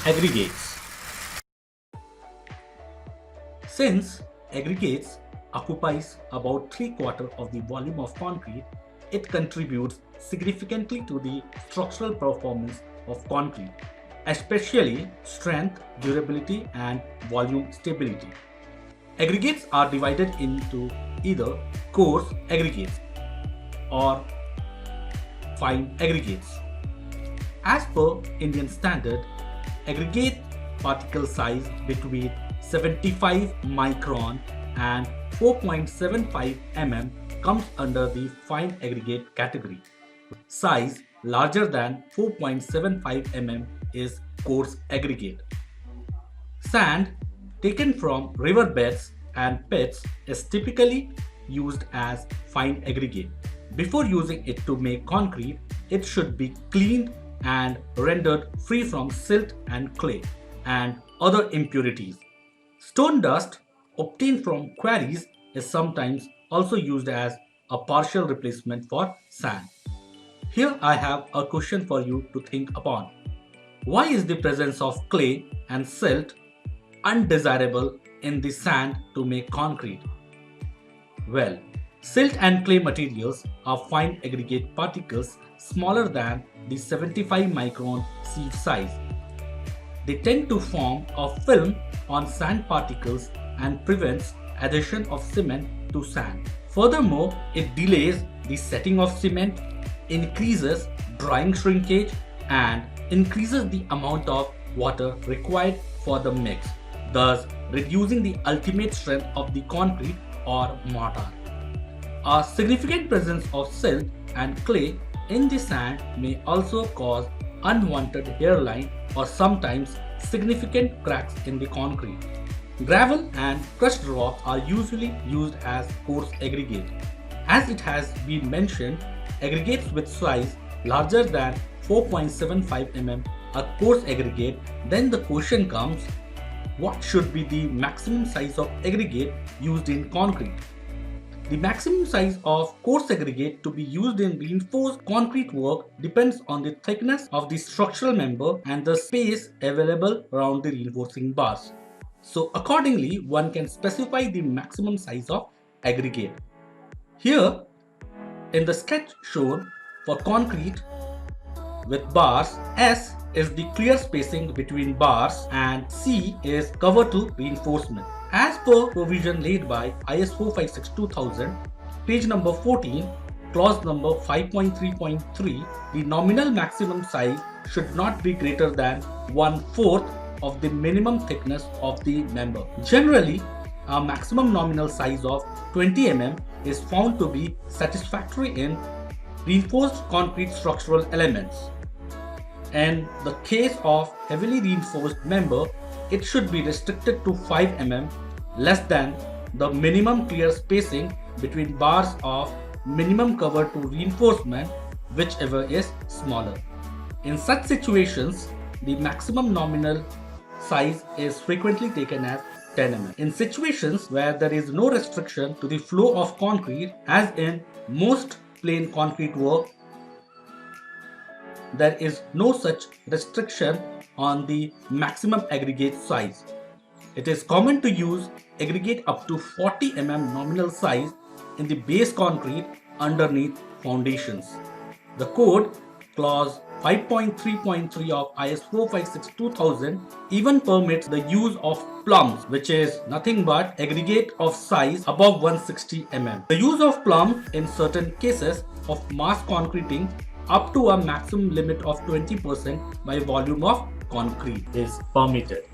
Aggregates. Since aggregates occupies about 3/4 of the volume of concrete, it contributes significantly to the structural performance of concrete, especially strength, durability, and volume stability. Aggregates are divided into either coarse aggregates or fine aggregates. As per Indian standard, aggregate particle size between 75 micron and 4.75 mm comes under the fine aggregate category. Size larger than 4.75 mm is coarse aggregate. Sand taken from riverbeds and pits is typically used as fine aggregate. Before using it to make concrete, it should be cleaned and rendered free from silt and clay and other impurities. Stone dust obtained from quarries is sometimes also used as a partial replacement for sand. Here I have a question for you to think upon. Why is the presence of clay and silt undesirable in the sand to make concrete? Well, silt and clay materials are fine aggregate particles smaller than the 75 micron sieve size. They tend to form a film on sand particles and prevents adhesion of cement to sand. Furthermore, it delays the setting of cement, increases drying shrinkage, and increases the amount of water required for the mix, thus reducing the ultimate strength of the concrete or mortar. A significant presence of silt and clay in the sand may also cause unwanted hairline or sometimes significant cracks in the concrete. Gravel and crushed rock are usually used as coarse aggregate. As it has been mentioned, aggregates with size larger than 4.75 mm are coarse aggregate. Then the question comes, what should be the maximum size of aggregate used in concrete? The maximum size of coarse aggregate to be used in reinforced concrete work depends on the thickness of the structural member and the space available around the reinforcing bars. So accordingly, one can specify the maximum size of aggregate. Here, in the sketch shown for concrete with bars, S is the clear spacing between bars and C is cover to reinforcement. As per provision laid by IS 456-2000, page number 14, clause number 5.3.3, the nominal maximum size should not be greater than 1/4 of the minimum thickness of the member. Generally, a maximum nominal size of 20 mm is found to be satisfactory in reinforced concrete structural elements. In the case of heavily reinforced member, it should be restricted to 5 mm, less than the minimum clear spacing between bars of minimum cover to reinforcement, whichever is smaller. In such situations, the maximum nominal size is frequently taken as 10 mm. In situations where there is no restriction to the flow of concrete, as in most plain concrete work, there is no such restriction on the maximum aggregate size. It is common to use aggregate up to 40 mm nominal size in the base concrete underneath foundations. The code, clause 5.3.3 of IS 456-2000 even permits the use of plums, which is nothing but aggregate of size above 160 mm. The use of plum in certain cases of mass concreting up to a maximum limit of 20% by volume of concrete is permitted.